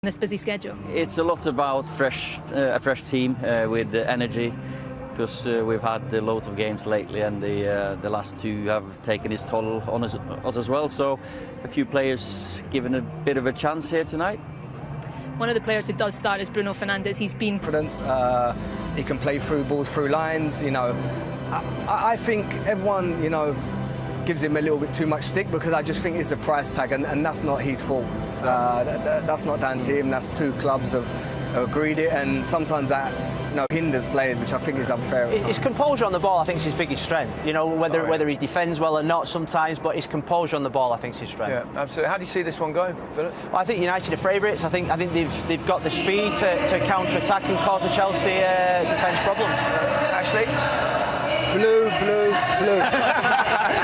this busy schedule? It's a lot about a fresh team with energy, because we've had loads of games lately, and the last two have taken its toll on us as well. So a few players given a bit of a chance here tonight. One of the players who does start is Bruno Fernandes. He's been confidence. He can play through balls, through lines. You know, I think everyone, you know, gives him a little bit too much stick, because I just think it's the price tag, and that's not his fault. That's not down to him. That's two clubs have agreed it, and sometimes that, you know, hinders players, which I think is unfair. His composure on the ball, I think, is his biggest strength. You know, whether he defends well or not sometimes, but his composure on the ball, I think, is his strength. Yeah, absolutely. How do you see this one going, Philip? Well, I think United are favourites. I think they've got the speed to counter-attack and cause the Chelsea defence problems. Ashley? Blue, blue, blue.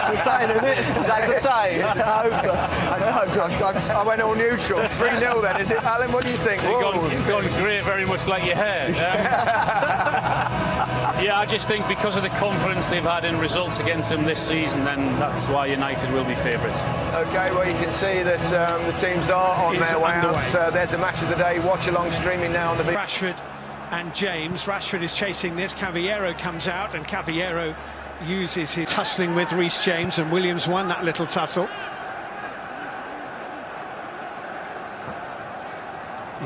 It's a sign, isn't it? Is that a good sign? I hope so. I went all neutral. 3-0 then, is it? Alan, what do you think? You've gone grey, very much like your hair. Yeah, I just think because of the confidence they've had in results against them this season, then that's why United will be favourites. OK, well, you can see that the teams are on their way out. There's a match of the day. Watch along streaming now on the big... Rashford and James. Rashford is chasing this. Caballero comes out, and Caballero uses his tussling with Reece James, and Williams won that little tussle.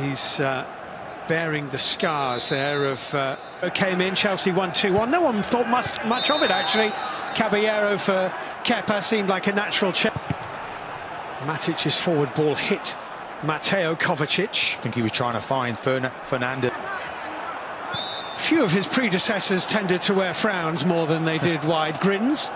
He's bearing the scars there of came in. Chelsea won 2-1. No one thought much of it, actually. Caballero for Kepa seemed like a natural check. Matic's forward ball hit Mateo Kovacic. I think he was trying to find Fernandes. Few of his predecessors tended to wear frowns more than they did wide grins.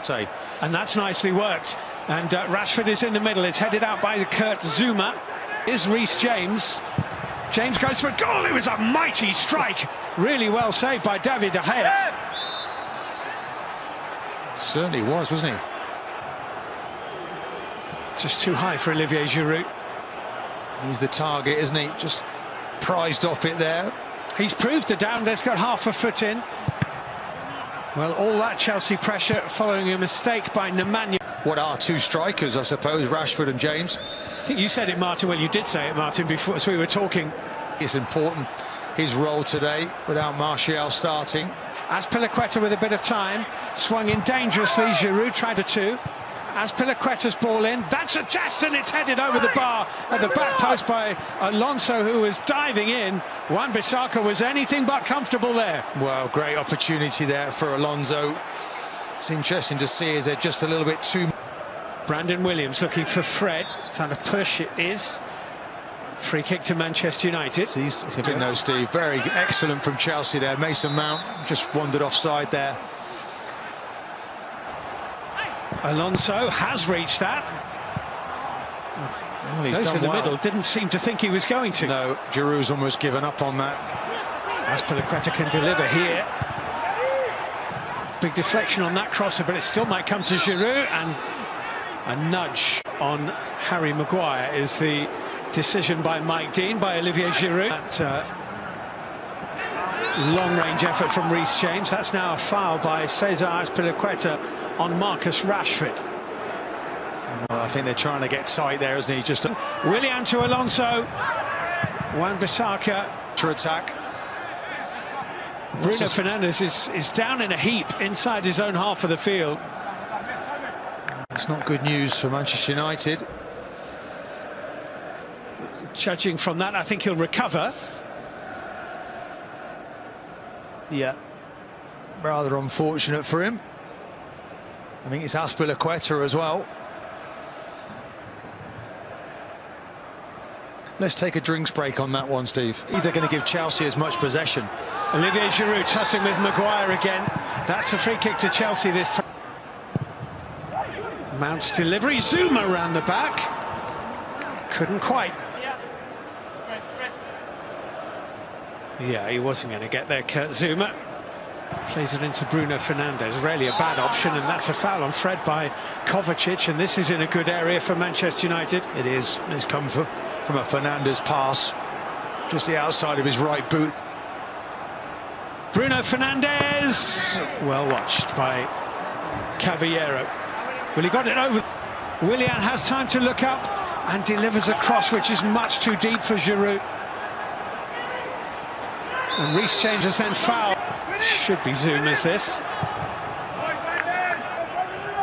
And that's nicely worked. And Rashford is in the middle. It's headed out by Kurt Zouma. Is Reece James. James goes for a goal. It was a mighty strike. Really well saved by David De Gea. Certainly was, wasn't he? Just too high for Olivier Giroud. He's the target, isn't he? Just prized off it there. He's proved the down. There's got half a foot in. Well, all that Chelsea pressure following a mistake by Nemanja. What are two strikers, I suppose, Rashford and James? I think you said it, Martin. Well, you did say it, Martin, before as we were talking. It's important, his role today, without Martial starting. Azpilicueta with a bit of time. Swung in dangerously. Giroud tried a two. Azpilicueta's ball in. That's a test, and it's headed over the bar at the back post by Alonso, who was diving in. Wan-Bissaka was anything but comfortable there. Well, great opportunity there for Alonso. It's interesting to see, is there just a little bit too... Brandon Williams looking for Fred. It's not a push, it is. Free kick to Manchester United. He's a bit no, Steve. Very excellent from Chelsea there. Mason Mount just wandered offside there. Alonso has reached that. Well, he's goes done in the well. middle. Didn't seem to think he was going to. No, Giroud's almost given up on that. Azpilicueta can deliver here. Big deflection on that crosser, but it still might come to Giroud, and a nudge on Harry Maguire is the decision by Mike Dean, by Olivier Giroud. That long-range effort from Reece James. That's now a foul by Cesar Azpilicueta on Marcus Rashford. Well, I think they're trying to get tight there, isn't he? Just Willian to Alonso. Wan-Bissaka to attack. Bruno Fernandes is down in a heap inside his own half of the field. It's not good news for Manchester United. Judging from that, I think he'll recover. Yeah, rather unfortunate for him. I think it's Azpilicueta as well. Let's take a drinks break on that one, Steve. Either going to give Chelsea as much possession. Olivier Giroud tussling with Maguire again. That's a free kick to Chelsea this time. Mount's delivery. Zouma around the back. Couldn't quite. Yeah, he wasn't going to get there, Kurt Zouma. Plays it into Bruno Fernandes. Rarely a bad option, and that's a foul on Fred by Kovacic, and this is in a good area for Manchester United. It is. It's come from a Fernandes pass. Just the outside of his right boot. Bruno Fernandes. Well watched by Caballero. Well, he got it over. Willian has time to look up and delivers a cross which is much too deep for Giroud. And Reece James has then fouled. Should be Zuma's this.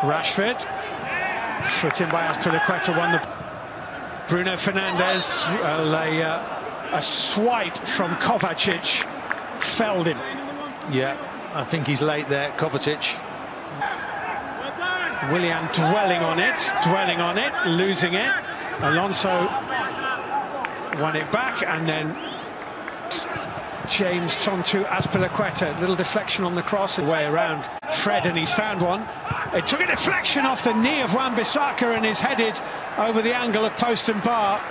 Rashford. Foot in by Azpilicueta, won the... Bruno Fernandes, well, a swipe from Kovacic felled him. Yeah, I think he's late there, Kovacic. Willian dwelling on it, losing it. Alonso won it back, and then James onto Azpilicueta. Little deflection on the cross, way around Fred, and he's found one. It took a deflection off the knee of Wan-Bissaka and is headed over the angle of post and bar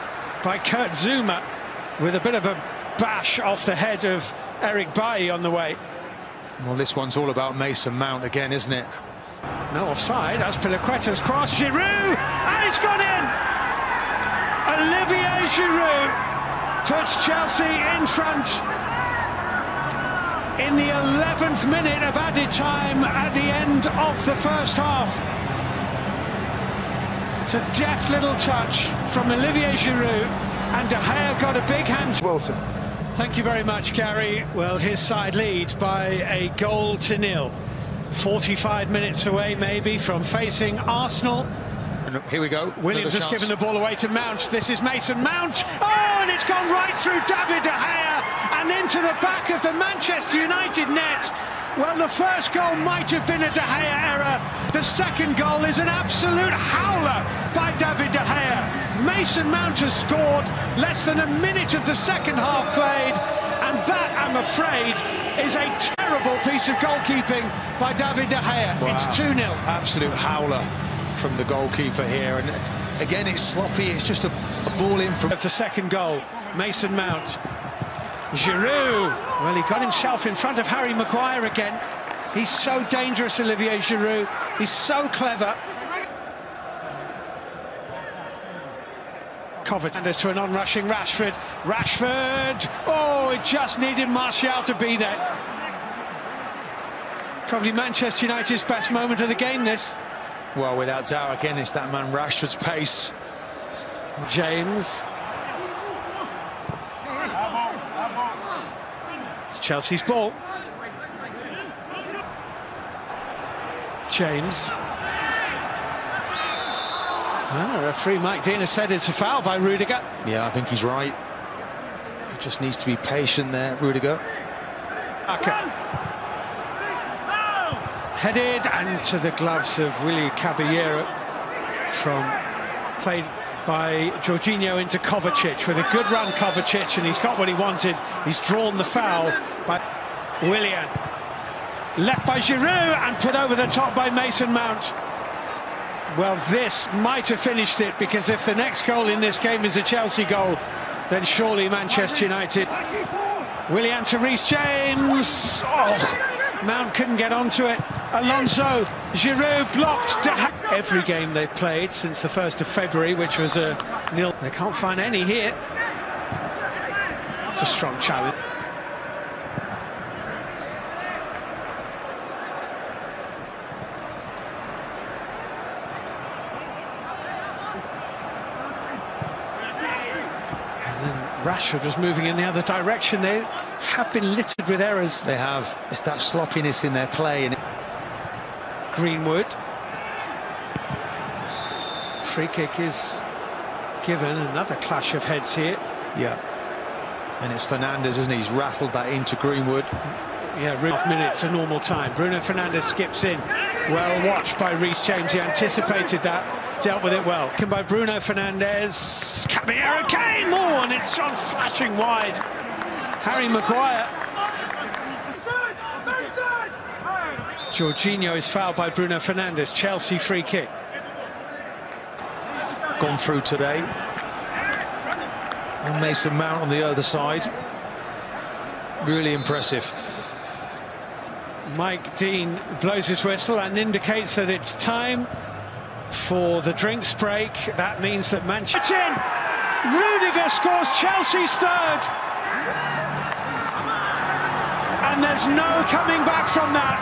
by Kurt Zouma, with a bit of a bash off the head of Eric Bailly on the way. Well, this one's all about Mason Mount again, isn't it? No offside. Azpilicueta's cross, Giroud, and it's gone in! Olivier Giroud puts Chelsea in front in the 11th minute of added time at the end of the first half. It's a deft little touch from Olivier Giroud, and De Gea got a big hand. Wilson. Thank you very much, Gary. Well, his side lead by a goal to nil. 45 minutes away, maybe, from facing Arsenal. And here we go. Williams has given the ball away to Mount. This is Mason Mount. Oh, and it's gone right through David De Gea and into the back of the Manchester United net. Well, the first goal might have been a De Gea error. The second goal is an absolute howler by David De Gea. Mason Mount has scored less than a minute of the second half played, and that, I'm afraid, is a terrible piece of goalkeeping by David De Gea. Wow. It's 2-0. Absolute howler from the goalkeeper here, and again it's sloppy. It's just a ball in from... Of the second goal, Mason Mount. Giroud, well, he got himself in front of Harry Maguire again. He's so dangerous, Olivier Giroud. He's so clever. Kovacic to an on-rushing Rashford. Rashford! Oh, it just needed Martial to be there. Probably Manchester United's best moment of the game, this. Well, without doubt, again, it's that man Rashford's pace. James. It's Chelsea's ball. James. Well, referee Mike Dean has said it's a foul by Rudiger. Yeah, I think he's right. He just needs to be patient there, Rudiger. Headed and to the gloves of Willy Caballero, played by Jorginho into Kovacic, with a good run Kovacic, and he's got what he wanted. He's drawn the foul by Willian. Left by Giroud and put over the top by Mason Mount. Well, this might have finished it, because if the next goal in this game is a Chelsea goal, then surely Manchester United. Willian to Reece James. Oh, Mount couldn't get onto it. Alonso, Giroud blocked. Every game they've played since the 1st of February, which was a nil. They can't find any here. It's a strong challenge. Rashford was moving in the other direction. They have been littered with errors. They have. It's that sloppiness in their play. And Greenwood. Free kick is given. Another clash of heads here. Yeah. And it's Fernandes, isn't he? He's rattled that into Greenwood. Yeah, 2.5 minutes of normal time. Bruno Fernandes skips in. Well watched by Reece James. He anticipated that, dealt with it well. By Bruno Fernandes. Caballero came more, and it's gone flashing wide. Harry Maguire. Jorginho is fouled by Bruno Fernandes. Chelsea free kick. Gone through today. And Mason Mount on the other side. Really impressive. Mike Dean blows his whistle and indicates that it's time for the drinks break. That means that Manchester... Rudiger scores Chelsea's third. And there's no coming back from that.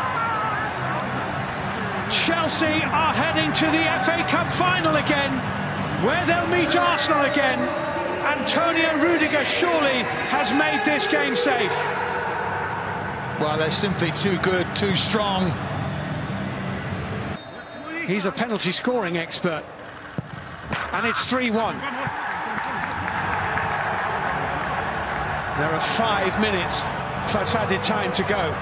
Chelsea are heading to the FA Cup final again, where they'll meet Arsenal again. Antonio Rudiger surely has made this game safe. Well, they're simply too good, too strong. He's a penalty scoring expert. And it's 3-1. There are 5 minutes plus added time to go.